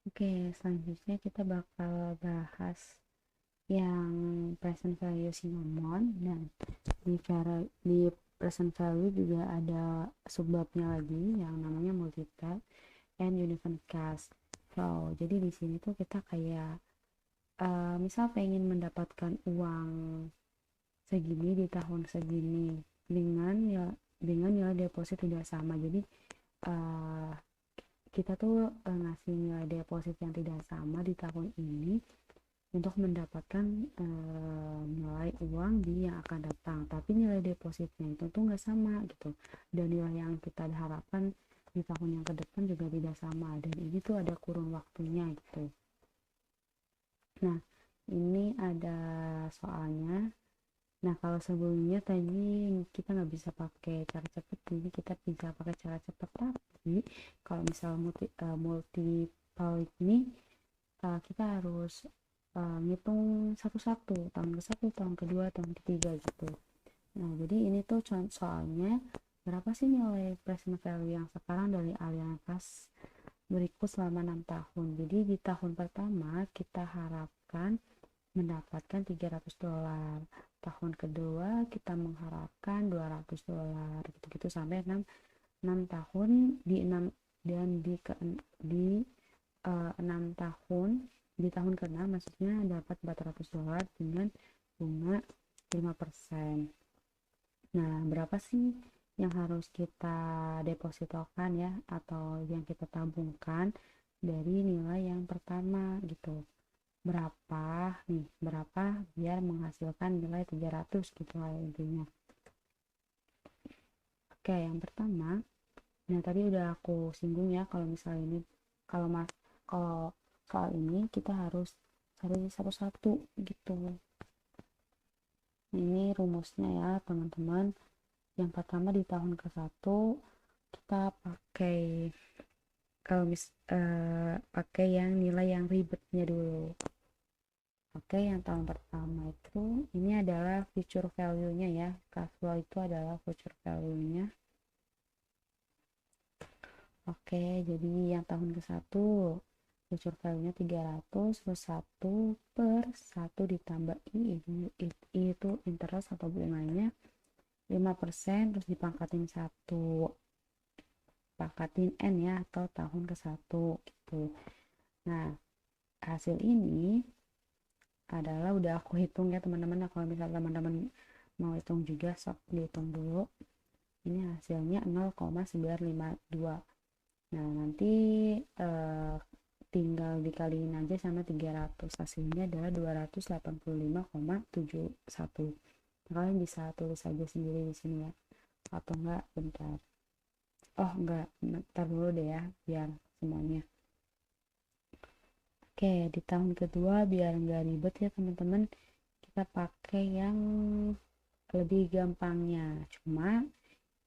Oke, selanjutnya kita bakal bahas yang present value cinnamon. Dan di present value juga ada subbabnya lagi yang namanya multi-tab and uniform cast flow. Jadi di sini tuh kita kayak misal pengen mendapatkan uang segini di tahun segini dengan nilai deposit tidak sama. Jadi uh, kita tuh ngasih nilai deposit yang tidak sama di tahun ini untuk mendapatkan nilai uang di yang akan datang, tapi nilai depositnya itu tuh nggak sama gitu, dan nilai yang kita harapkan di tahun yang ke depan juga tidak sama, dan ini tuh ada kurun waktunya gitu. Nah, ini ada soalnya. Nah, kalau sebelumnya tadi kita nggak bisa pakai cara cepat, jadi kita bisa pakai cara cepat. Tapi kalau misal multiple ini kita harus ngitung satu-satu, tahun ke satu, tahun kedua, tahun ketiga gitu. Nah, jadi ini tuh soalnya berapa sih nilai present value yang sekarang dari aliran kas berikut selama 6 tahun. Jadi di tahun pertama kita harapkan mendapatkan $300. Tahun kedua kita mengharapkan $200 gitu-gitu sampai 6 tahun. Di 6 dan di 6 tahun, di tahun ke-6 maksudnya dapat $400 dengan bunga 5%. Nah, berapa sih yang harus kita depositokan ya, atau yang kita tabungkan dari nilai yang pertama gitu? Berapa biar menghasilkan nilai 300 gitu lah intinya. Oke, yang pertama, nah tadi udah aku singgung ya, kalau misalnya ini, kalau mas kalau soal ini kita harus cari satu-satu gitu. Ini rumusnya ya teman-teman. Yang pertama di tahun ke-1 kita pakai, pakai yang nilai yang ribetnya dulu. Oke, yang tahun pertama itu ini adalah future value-nya ya. Cash flow itu adalah future value-nya. Oke, jadi yang tahun ke-1 future value-nya 300 plus 1/1 ditambah itu interest atau bunganya 5%, terus dipangkatin 1, pangkatin N ya, atau tahun ke-1 gitu. Nah, hasil ini adalah udah aku hitung ya teman-teman. Nah, kalau misalnya teman-teman mau hitung juga, sok dihitung dulu. Ini hasilnya 0,952. Nah, nanti eh, tinggal dikaliin aja sama 300. Hasilnya adalah 285,71. Nah, kalian bisa tulis aja sendiri di sini ya. Atau enggak, bentar. Oh, enggak. Bentar dulu deh ya, biar semuanya. Oke, di tahun kedua biar enggak ribet ya teman-teman, kita pakai yang lebih gampangnya. Cuma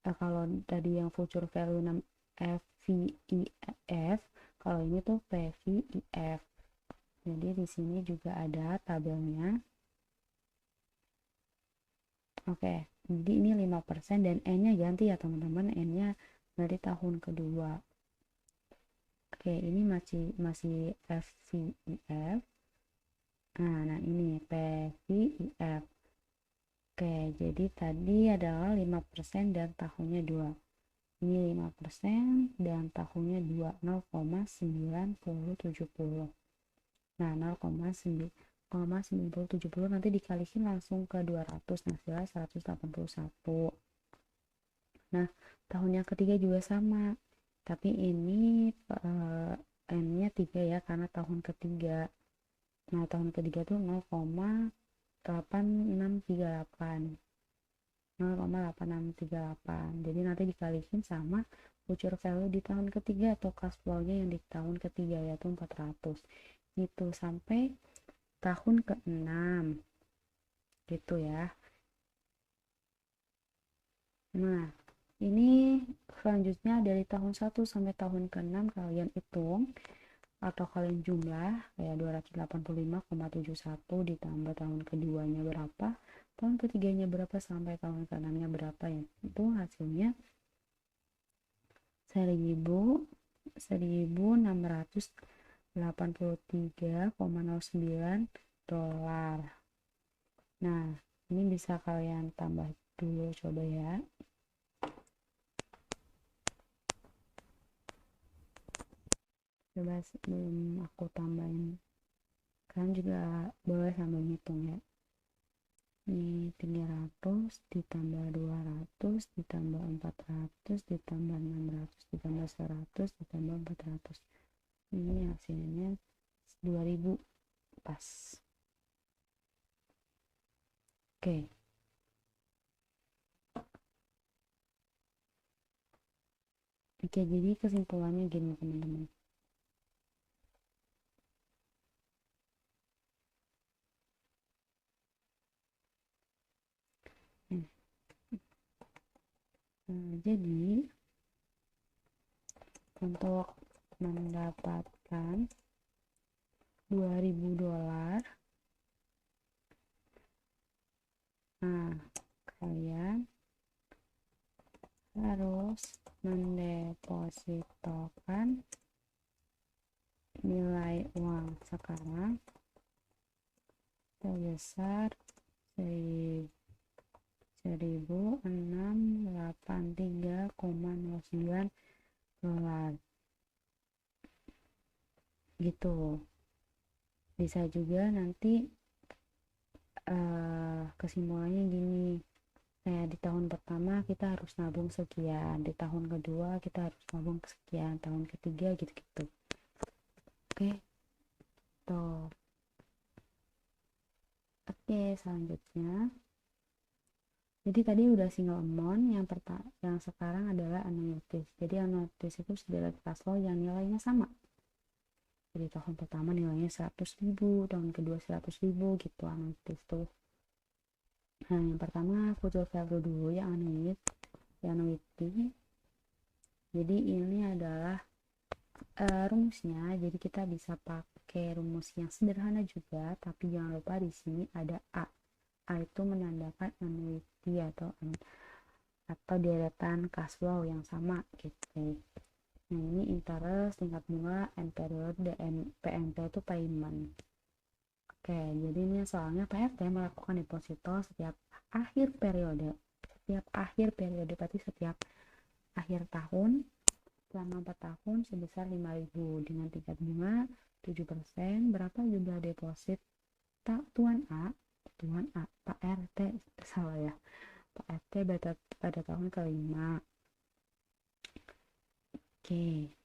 kalau tadi yang future value FVIF, kalau ini tuh PVIF. Jadi di sini juga ada tabelnya. Oke, jadi ini 5% dan N-nya ganti ya teman-teman. N-nya dari tahun kedua. Oke, ini masih masih FVIF. Nah ini PVIF. Oke, jadi tadi adalah 5% dan tahunnya 2. Ini 5% dan tahunnya 2, 0,9070. Nah, 0,9070 nanti dikalikan langsung ke 200, hasilnya 181. Nah, tahun yang ketiga juga sama, tapi ini N-nya 3 ya, karena tahun ketiga. Nah, tahun ketiga tuh 0,8638. 0,8638. Jadi nanti dikalikin sama future value di tahun ketiga atau cash flow-nya yang di tahun ketiga, yaitu 400. Gitu sampai tahun ke-6. Gitu ya. Nah, ini selanjutnya dari tahun 1 sampai tahun ke-6 kalian hitung atau kalian jumlah kayak 285,71 ditambah tahun keduanya berapa, tahun ketiganya berapa, sampai tahun ke-6-nya berapa ya. Itu hasilnya 1600 $83,09. Nah, ini bisa kalian tambah dulu, coba ya. Coba sebelum aku tambahin, kalian juga boleh sambil ngitung ya. Ini 300 ditambah 200 ditambah 400 ditambah 600 ditambah 100 ditambah 400. Ini hasilnya 2000, pas. Oke. Oke, jadi kesimpulannya gini teman-teman. Jadi untuk mendapatkan $2000, nah kalian harus mendepositokan nilai uang sekarang sebesar $1.683,09 gitu. Bisa juga nanti kesimpulannya gini, kayak di tahun pertama kita harus nabung sekian, di tahun kedua kita harus nabung sekian, tahun ketiga gitu-gitu. Oke, tuh. Oke, selanjutnya, jadi tadi udah single amount, yang sekarang adalah annuities. Jadi annuities itu sederet cash flow yang nilainya sama. Jadi tahun pertama nilainya 100.000, tahun kedua 100.000 gitu annuities tuh. Nah, yang pertama future value dulu, yang annuity. Jadi ini adalah rumusnya. Jadi kita bisa pakai rumus yang sederhana juga, tapi jangan lupa di sini ada A. A itu menandakan annuity atau deretan cash flow yang sama gitu. Nah, ini interest, tingkat bunga, end period, PNP itu payment. Oke, jadi ini soalnya PRT melakukan deposito setiap akhir periode. Berarti setiap akhir tahun selama 4 tahun sebesar 5.000 dengan tingkat bunga 7%. Berapa jumlah deposit Tuan A, Pak RT, salah ya, Pak RT pada tahun kelima. Oke.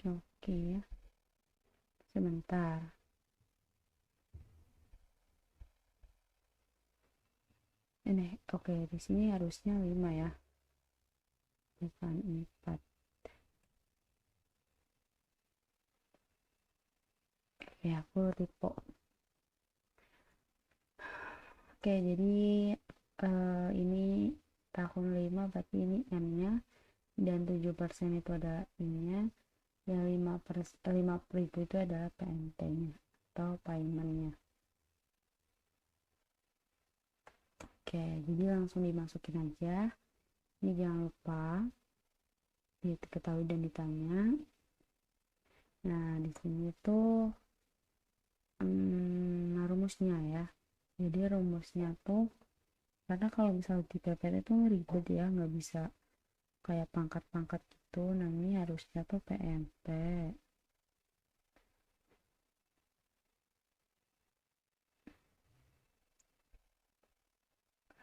Oke ya. Sebentar. Ini oke, di sini harusnya 5 ya. Bukan 4. Ya, aku tipe. Oke, jadi ini tahun 5 berarti ini M-nya, dan 7% itu ada I-nya, dan 5.000 itu adalah PNT-nya atau payment-nya. Oke, jadi langsung dimasukin aja. Ini jangan lupa diketahui dan ditanya. Nah, di sini tuh rumusnya ya. Jadi rumusnya tuh, karena kalau misalnya di PPT itu ribet ya, nggak bisa kayak pangkat-pangkat gitu. Nah, ini harusnya tuh PNT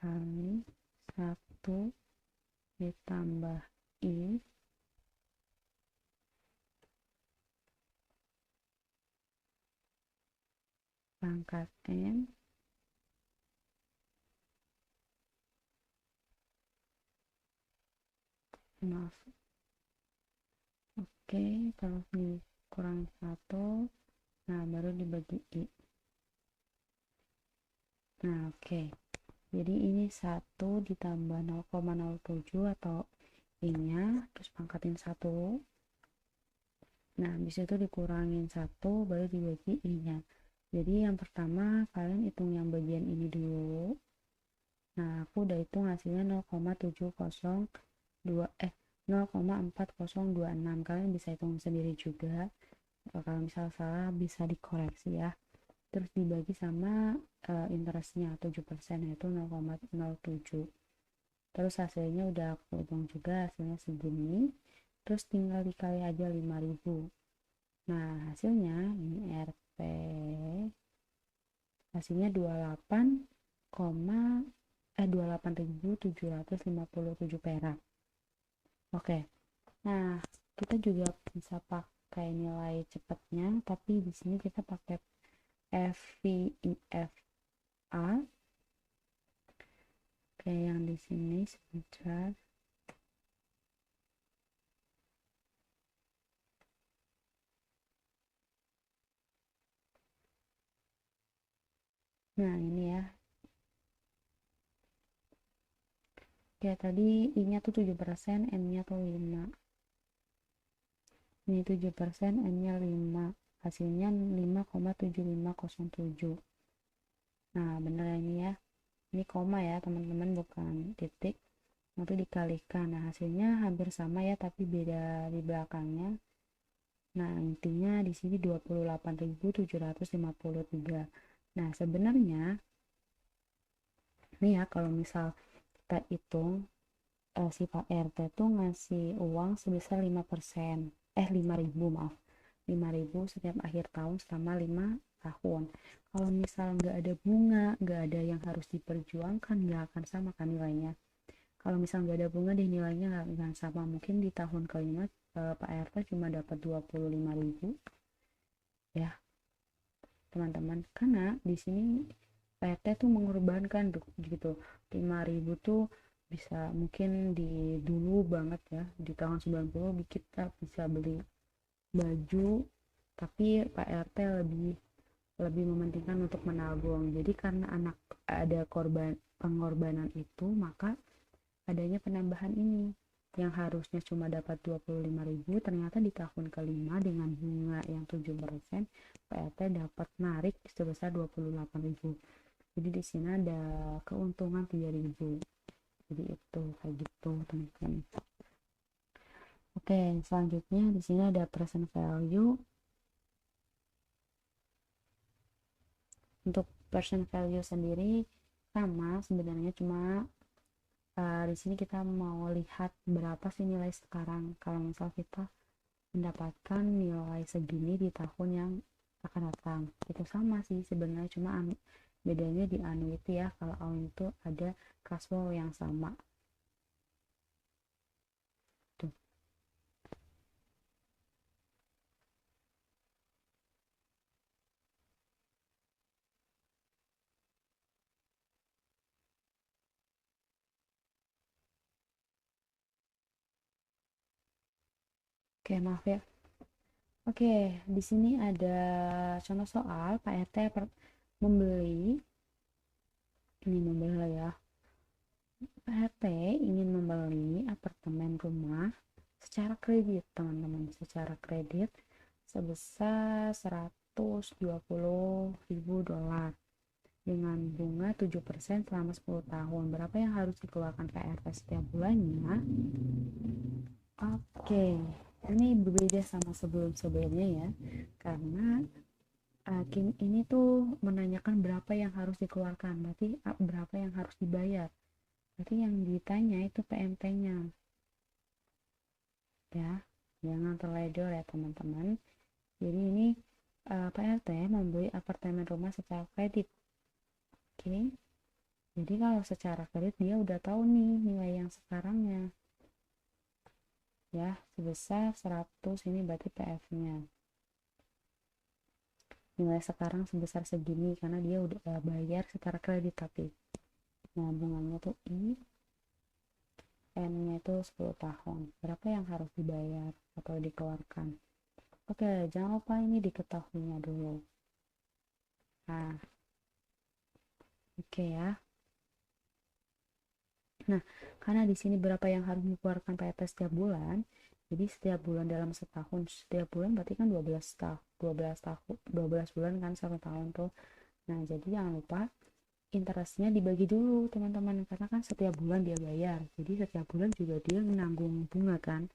kali 1 ditambah I pangkat N maaf. Oke, kalau dikurang 1, nah baru dibagi I. Nah, oke. Jadi ini 1 ditambah 0,07 atau I-nya, terus pangkatin 1. Nah, habis itu dikurangin 1 baru dibagi I-nya. Jadi yang pertama kalian hitung yang bagian ini dulu. Nah, aku udah hitung hasilnya 0,4026. Kalian bisa hitung sendiri juga. Kalau misal salah bisa dikoreksi ya. Terus dibagi sama interestnya 7%, yaitu 0,07. Terus hasilnya udah aku hitung juga, hasilnya segini. Terus tinggal dikali aja 5.000. Nah, hasilnya ini RP hasilnya 28.757 perak. Oke. Nah, kita juga bisa pakai nilai cepatnya, tapi di sini kita pakai FVIFA kayak yang di sini sebentar. Nah, ini ya. Kayak tadi I-nya tuh 7%, M-nya tuh 5. Ini 7%, M-nya 5. Hasilnya 5,7507. Nah, bener ini ya. Ini koma ya, teman-teman, bukan titik. Nanti dikalikan. Nah, hasilnya hampir sama ya, tapi beda di belakangnya. Nah, intinya di sini 28.753. Nah, sebenarnya nih ya, kalau misal kita hitung si Pak RT tuh ngasih uang sebesar 5%. 5.000, maaf. 5.000 setiap akhir tahun selama 5 tahun. Kalau misal nggak ada bunga, nggak ada yang harus diperjuangkan, nggak akan sama kan nilainya. Kalau misal nggak ada bunga, deh nilainya nggak akan sama. Mungkin di tahun kelima Pak RT cuma dapat 25.000 ya teman-teman, karena di sini PT tuh mengorbankan gitu. 5.000 tuh bisa mungkin di dulu banget ya, di tahun 90 kita bisa beli baju, tapi Pak RT lebih lebih mementingkan untuk menabung. Jadi karena anak ada pengorbanan itu, maka adanya penambahan ini yang harusnya cuma dapat 25.000, ternyata di tahun kelima dengan bunga yang 7%, PT dapat narik sebesar 28.000. Jadi di sini ada keuntungan 3.000. Jadi itu kayak gitu teman-teman. Oke, selanjutnya di sini ada present value. Untuk present value sendiri sama sebenarnya, cuma di sini kita mau lihat berapa sih nilai sekarang. Kalau misal kita mendapatkan nilai segini di tahun yang akan datang, itu sama sih sebenarnya, cuma bedanya di annuity ya. Kalau annuity itu ada cash flow yang sama tuh. Oke, maaf ya. Oke, di sini ada contoh soal Pak RT membeli, ini membeli ya. Pak RT ingin membeli apartemen rumah secara kredit, teman-teman, secara kredit sebesar 120.000 dolar dengan bunga 7% selama 10 tahun. Berapa yang harus dikeluarkan Pak RT setiap bulannya? Oke, ini berbeda sama sebelum-sebelumnya ya, karena hakim ini tuh menanyakan berapa yang harus dikeluarkan, berarti berapa yang harus dibayar. Berarti yang ditanya itu PMT-nya ya, jangan terledor ya teman-teman. Jadi ini Pak RT membeli apartemen rumah secara kredit. Oke, jadi kalau secara kredit dia udah tahu nih nilai yang sekarangnya ya, sebesar 100, ini berarti PF-nya. Nilai sekarang sebesar segini karena dia udah bayar secara kredit, tapi nah bunganya tuh N-nya itu 10 tahun. Berapa yang harus dibayar atau dikeluarkan? Oke, jangan lupa ini diketahuinya dulu. Nah, oke ya. Nah, karena di sini berapa yang harus dikeluarkan PT setiap bulan, Jadi setiap bulan dalam setahun, setiap bulan berarti kan 12 bulan kan 1 tahun tuh. Nah, jadi jangan lupa interestnya dibagi dulu teman-teman, karena kan setiap bulan dia bayar, jadi setiap bulan juga dia menanggung bunga kan.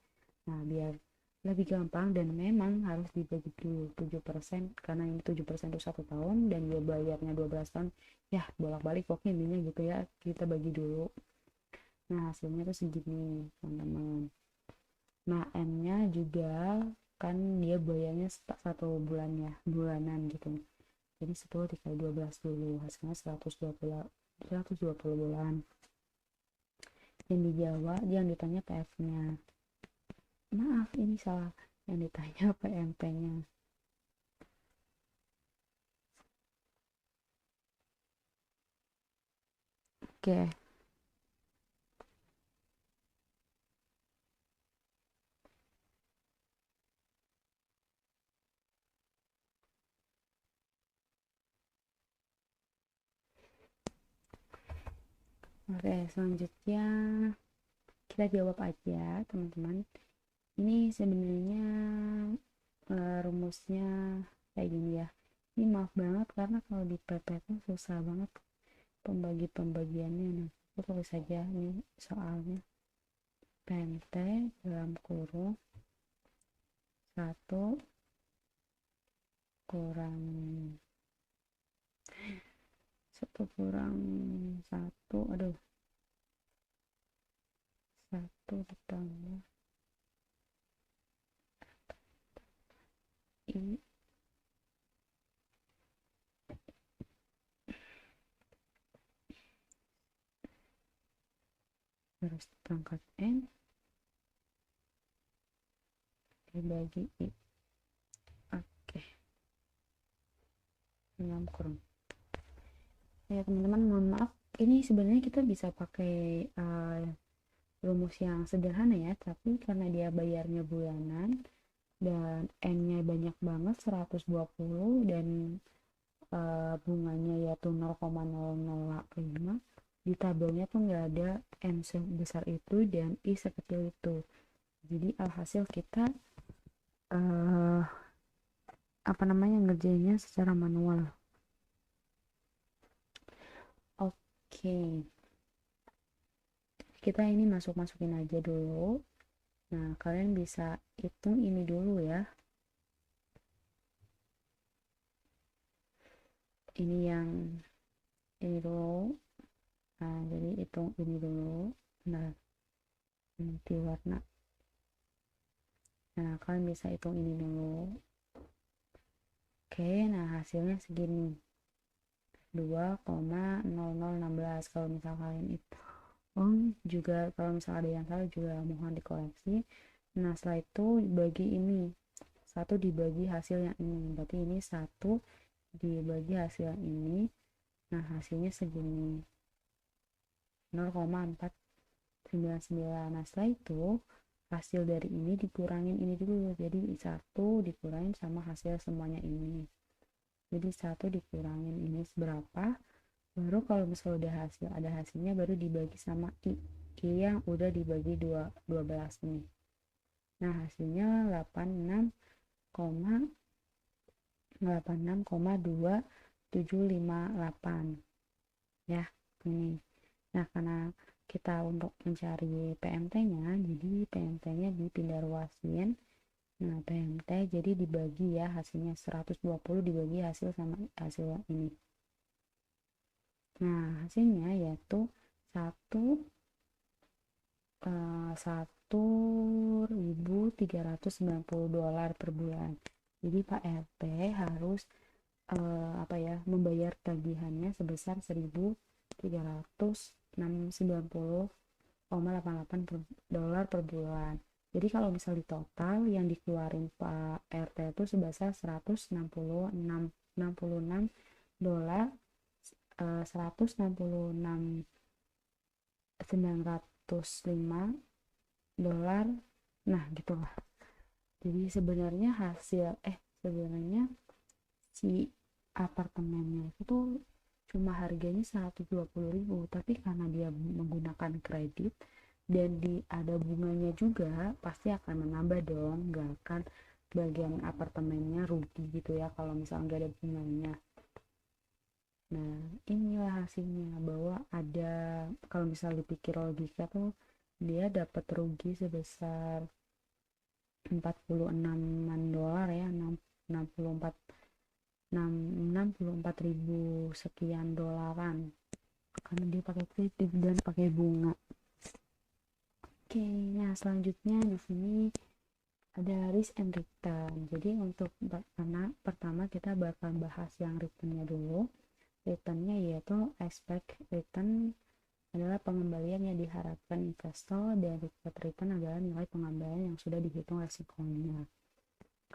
Nah, biar lebih gampang dan memang harus dibagi dulu 7%, karena ini 7% itu 1 tahun dan dia bayarnya 12 tahun. Ya, bolak-balik pokoknya intinya gitu ya, kita bagi dulu. Nah, hasilnya tuh segini teman-teman. Nah, M-nya juga kan dia bayarnya 1 bulan ya, bulanan gitu. Jadi 10 dikali 12 dulu, hasilnya 120 bulan. Yang dijawab, yang ditanya PF-nya. Maaf, ini salah. Yang ditanya PMP-nya. Oke. Oke, selanjutnya kita jawab aja, teman-teman. Ini sebenarnya rumusnya kayak gini ya. Ini maaf banget karena kalau di PP tuh susah banget pembagiannya. Nah, aku tulis saja nih soalnya. PMT dalam kurung 1 kurang 1 aduh, 1 ditambah I terus perangkat N dibagi I. Oke, 6 kurung. Ya teman-teman, mohon maaf, ini sebenarnya kita bisa pakai rumus yang sederhana ya, tapi karena dia bayarnya bulanan dan N-nya banyak banget 120 dan bunganya yaitu 0,005, di tabelnya tuh nggak ada N sebesar itu dan I sekecil itu. Jadi alhasil kita ngerjainnya secara manual. Oke, kita ini masukin aja dulu. Nah, kalian bisa hitung ini dulu ya. Ini yang ini dulu. Nah, jadi hitung ini dulu. Nah, nanti warna. Nah, kalian bisa hitung ini dulu. Oke, nah hasilnya segini. 2,0016. Kalau misal kalian itu juga, kalau misal ada yang salah juga mohon dikoreksi. Nah, setelah itu bagi ini 1 dibagi hasil yang ini, berarti ini 1 dibagi hasil yang ini. Nah, hasilnya segini, 0,499. Nah, setelah itu hasil dari ini dikurangin ini dulu, jadi 1 dikurangin sama hasil semuanya ini. Jadi 1 dikurangin ini seberapa, baru kalau misalnya udah ada hasilnya baru dibagi sama I yang udah dibagi 12 ini. Nah, hasilnya 86,2758 ya ini. Nah, karena kita untuk mencari PMT-nya, jadi PMT-nya dipindah ruasin. Nah, PMT jadi dibagi ya, hasilnya 120 dibagi hasil sama hasil ini. Nah, hasilnya yaitu 1.390 dolar per bulan. Jadi Pak RT harus membayar tagihannya sebesar 1.390,88 dolar per bulan. Jadi kalau misal di total yang dikeluarin Pak RT itu sebesar 166 dolar, 166.905 dolar. Nah, gitulah. Jadi sebenarnya sebenarnya si apartemennya itu tuh cuma harganya 120.000, tapi karena dia menggunakan kredit dan ada bunganya juga, pasti akan menambah dong, nggak akan bagian apartemennya rugi gitu ya kalau misalnya nggak ada bunganya. Nah, inilah hasilnya, bahwa ada, kalau misalnya dipikir logika tuh, dia dapat rugi sebesar 46-an dolar ya, 64 64.000 sekian dolaran, karena dia pakai kredit dan pakai bunga. Oke, nah selanjutnya di sini ada risk and return. Jadi untuk pertama kita bakal bahas yang returnnya dulu. Returnnya yaitu expect return adalah pengembalian yang diharapkan investor, dan required return adalah nilai pengembalian yang sudah dihitung resikonya.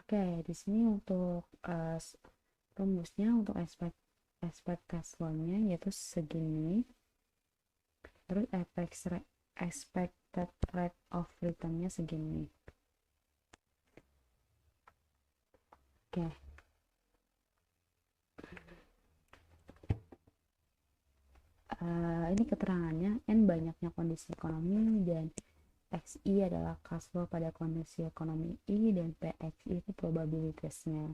Oke, di sini untuk rumusnya untuk expect cash flow-nya yaitu segini, terus expected rate of return-nya segini. Oke. Ini keterangannya, N banyaknya kondisi ekonomi, dan XI adalah cash flow pada kondisi ekonomi I, dan PXI itu probabilitasnya.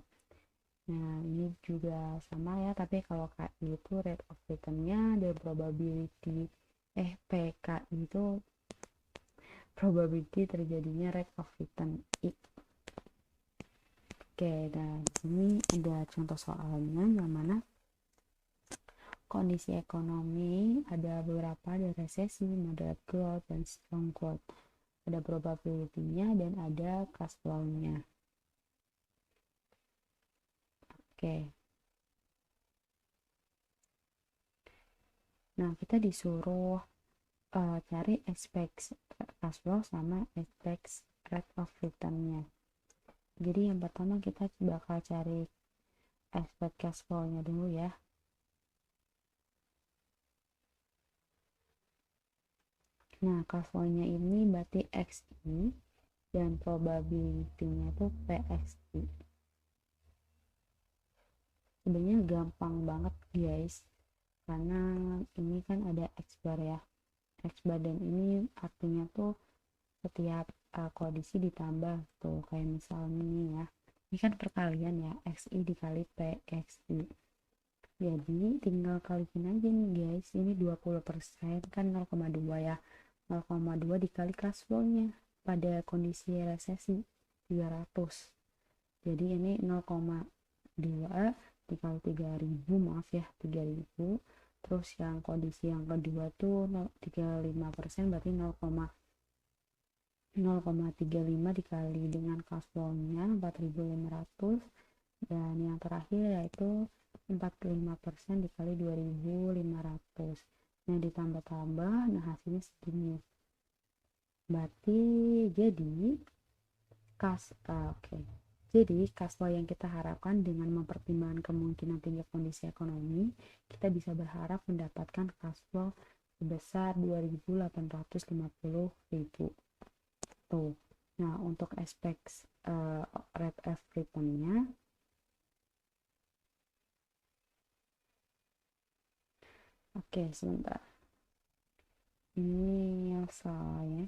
Nah, ini juga sama ya, tapi kalau KI itu rate of return-nya, dan PKI itu probability terjadinya rate of return I. Oke, dan ini ada contoh soalnya yang mana kondisi ekonomi ada beberapa, ada resesi, moderate growth, dan strong growth. Ada probability-nya dan ada cash flow-nya. Oke. Nah, kita disuruh cari expect cash flow sama expect rate of return-nya. Jadi yang pertama kita bakal cari expect cash flow-nya dulu ya. Nah, cash flow-nya ini berarti XI dan probability-nya itu PXI. Sebenarnya gampang banget guys, karena ini kan ada X bar ya. X bar, dan ini artinya tuh setiap kondisi ditambah tuh, kayak misalnya nih ya, ini kan perkalian ya, XI dikali PXI, jadi tinggal kalikin aja nih guys. Ini 20% kan 0,2 ya, 0,2 dikali cash flow nya pada kondisi resesi 300, jadi ini 0,2 dikali 3000, maaf ya, 3000. Terus yang kondisi yang kedua tuh 35%, berarti 0,35 dikali dengan cash flow nya 4500, dan yang terakhir yaitu 45% dikali 2500. Nah, ditambah-tambah, nah hasilnya segini. Berarti jadi jadi cash flow yang kita harapkan dengan mempertimbangkan kemungkinan tinggi kondisi ekonomi, kita bisa berharap mendapatkan cash flow sebesar 2.850.000 tuh. Nah, untuk expect rate of return-nya, oke, sebentar, ini yang salah ya.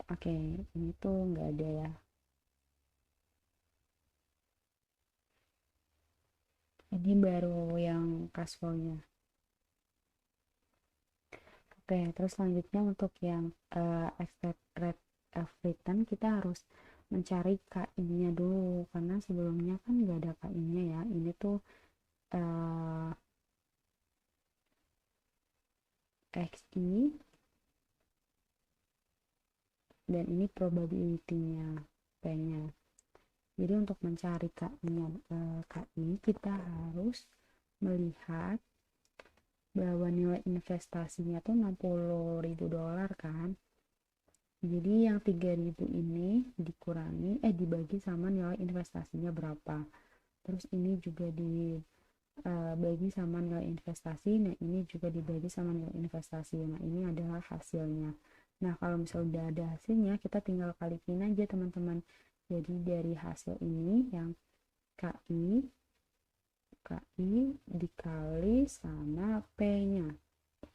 Oke, ini tuh nggak ada ya. Ini baru yang cash flow-nya. Oke, terus selanjutnya untuk yang expect rate of return, kita harus mencari KI-nya dulu, karena sebelumnya kan nggak ada KI-nya ya. Ini tuh XI, dan ini probability-nya, P-nya. Jadi untuk mencari KI-nya, KI, kita harus melihat bahwa nilai investasinya tuh 60.000 dolar kan. Jadi yang 3.000 ini dibagi sama nilai investasinya berapa. Terus ini juga dibagi sama nilai investasi. Nah, ini juga dibagi sama nilai investasi. Nah, ini adalah hasilnya. Nah, kalau misalnya udah ada hasilnya, kita tinggal kalikin aja teman-teman. Jadi dari hasil ini yang KI dikali sama P-nya,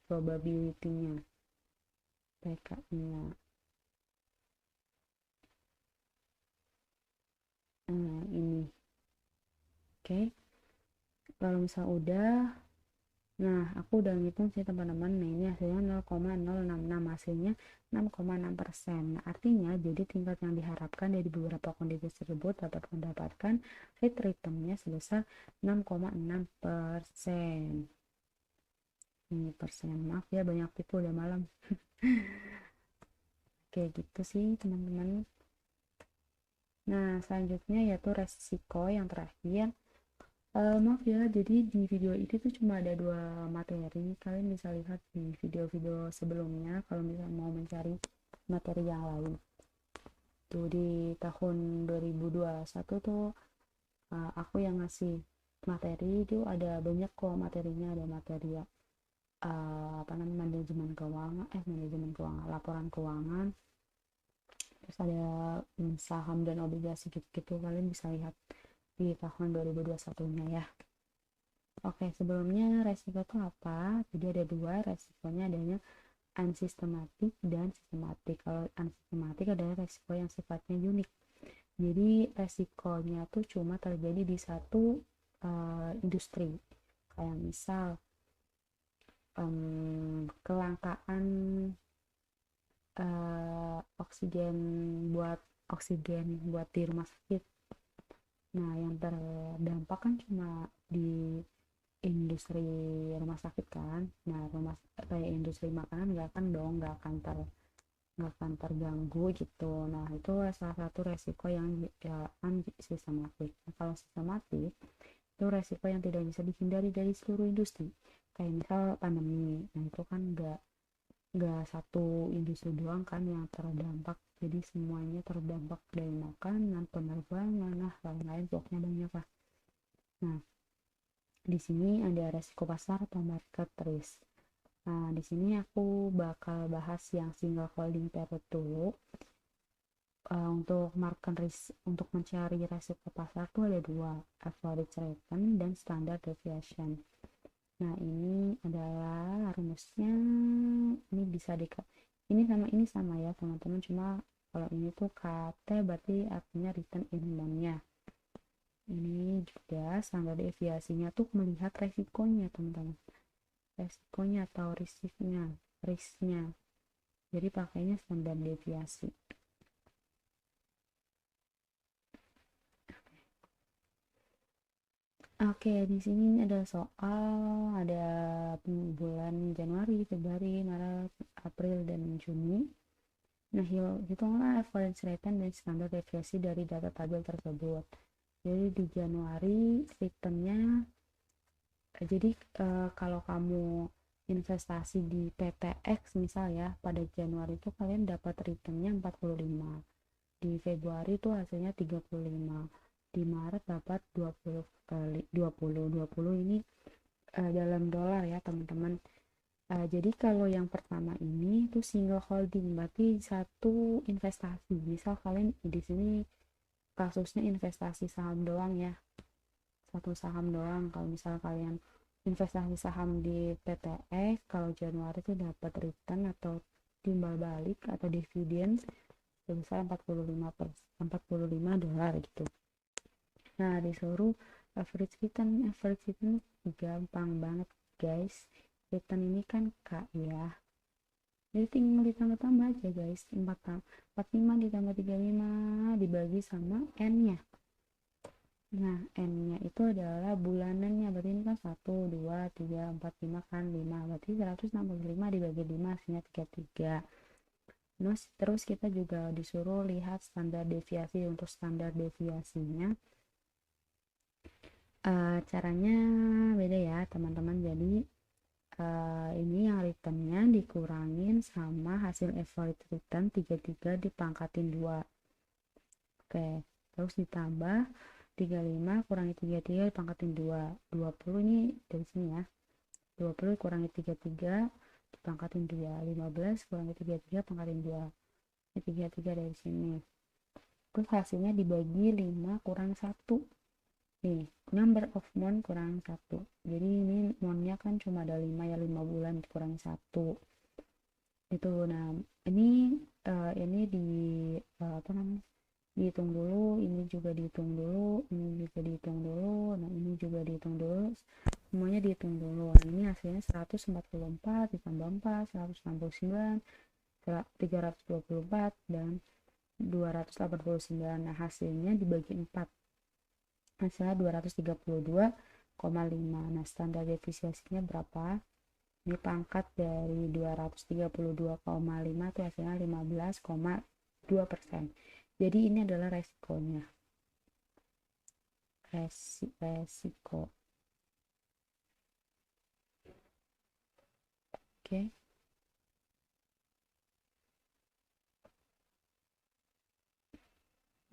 probability-nya. PK-nya. Nah, ini. Oke. Kalau misal udah, nah aku udah ngitung sih teman-teman. Nah, ini hasilnya 0,066, hasilnya 6,6%. Nah, artinya jadi tingkat yang diharapkan dari beberapa kondisi tersebut dapat mendapatkan rate return-nya sebesar 6,6%. Ini persen, maaf ya banyak tipu udah malam. Oke, gitu sih teman-teman. Nah, selanjutnya yaitu resiko yang terakhir. Maaf ya, jadi di video ini tuh cuma ada 2 materi. Kalian bisa lihat di video-video sebelumnya kalau misalnya mau mencari materi yang lain. Tuh di tahun 2021 tuh aku yang ngasih materi itu ada banyak kok materinya, ada materi ya apa namanya manajemen keuangan, laporan keuangan, terus ada saham dan obligasi gitu-gitu. Kalian bisa lihat di tahun 2021-nya ya. Oke, sebelumnya resiko itu apa? Jadi ada 2, resikonya adanya unsystematic dan sistematik. Kalau unsystematic adalah resiko yang sifatnya unik. Jadi resikonya tuh cuma terjadi di satu industri. Kayak misal kelangkaan oksigen buat di rumah sakit. Nah, yang terdampak kan cuma di industri rumah sakit kan. Nah, kayak industri makanan nggak akan terganggu gitu. Nah, itu salah satu resiko yang ya, kan sistematik. Nah, kalau sistematik itu resiko yang tidak bisa dihindari dari seluruh industri. Kayak misal pandemi. Nah, itu kan nggak satu industri doang kan yang terdampak, jadi semuanya terdampak dari makanan, penerbangan, nah lain-lain pokoknya banyak lah. Nah, di sini ada resiko pasar atau market risk. Nah, di sini aku bakal bahas yang single holding period dulu. Untuk market risk, untuk mencari resiko pasar tuh ada 2, average return dan standard deviation. Nah, ini adalah rumusnya. Ini bisa ini sama ya teman-teman, cuma kalau ini tuh KT berarti artinya return in month-nya. Ini juga standar deviasinya tuh melihat resikonya teman-teman, resikonya atau risknya, jadi pakainya standar deviasi. Oke, di sini ada soal, ada bulan Januari, Februari, Maret, April, dan Juni. Nah, hitunglah average return dan standar deviasi dari data tabel tersebut. Jadi di Januari returnnya, jadi kalau kamu investasi di PTX misal ya, pada Januari itu kalian dapat returnnya 45, di Februari itu hasilnya 35, di Maret dapat 20 kali 20 ini dalam dolar ya teman-teman. Jadi kalau yang pertama ini tuh single holding, berarti satu investasi. Misal kalian di sini kasusnya investasi saham doang ya, satu saham doang. Kalau misal kalian investasi saham di PTX, kalau Januari itu dapat return atau timbal balik atau dividen sebesar 45 dolar gitu. Nah, disuruh average return gampang banget guys. Return ini kan K ya, jadi tinggal ditambah-tambah aja guys. 45 ditambah 35 dibagi sama N nya. Nah, N nya itu adalah bulanannya, berarti ini kan 1, 2, 3, 4, 5 kan 5, berarti 165 dibagi 5 hasilnya 33. Terus kita juga disuruh lihat standar deviasi. Untuk standar deviasinya caranya beda ya teman-teman. Jadi ini yang returnnya dikurangin sama hasil average return 33 dipangkatin 2. Oke, terus ditambah 35 kurangi 33 dipangkatin 2. 20 ini dari sini ya, 20 kurangi 33 dipangkatin 2. 15 kurangi 33 pangkatin 2, ini 33 dari sini. Terus hasilnya dibagi 5 kurang 1. Nih, number of month kurang 1. Jadi ini monthnya kan cuma ada 5 ya, 5 bulan dikurangi 1. itu. Nah, ini ini di apa namanya, dihitung dulu, ini juga dihitung dulu, ini juga dihitung dulu, nah ini juga dihitung dulu, semuanya dihitung dulu. Nah, ini hasilnya 144 ditambah 4 169, 324, dan 289. Nah, hasilnya dibagi 4, hasilnya 232,5. Nah, standar deviasinya berapa? Ini pangkat dari 232,5 itu hasilnya 15,2%. Jadi ini adalah resikonya. Resiko. Oke.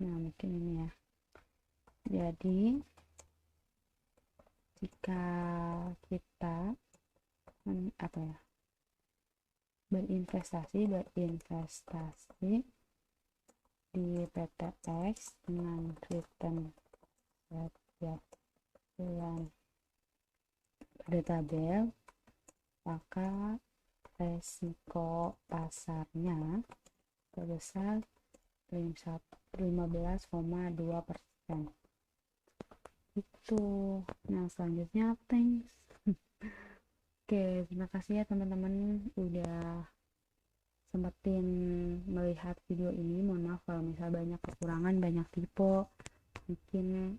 Nah, mungkin ini ya. Jadi jika kita apa ya? berinvestasi di PTX dengan return setiap bulan pada tabel, maka resiko pasarnya sebesar 15,2%. Itu. Nah, selanjutnya thanks. Oke, terima kasih ya teman-teman udah sempetin melihat video ini. Mohon maaf kalau misal banyak kekurangan, banyak tipe mungkin,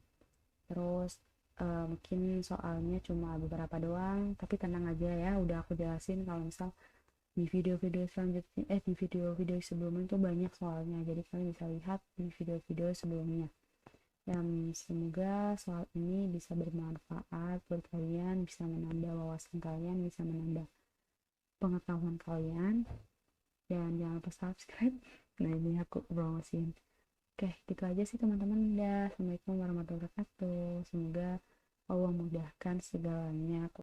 terus mungkin soalnya cuma beberapa doang, tapi tenang aja ya, udah aku jelasin kalau misal di video-video selanjutnya, di video-video sebelumnya itu banyak soalnya, jadi kalian bisa lihat di video-video sebelumnya. Dan semoga soal ini bisa bermanfaat buat kalian, bisa menambah wawasan kalian, bisa menambah pengetahuan kalian, dan jangan lupa subscribe. Nah, ini aku promosiin. Oke, gitu aja sih teman-teman. Assalamualaikum warahmatullahi wabarakatuh. Semoga Allah mudahkan segalanya.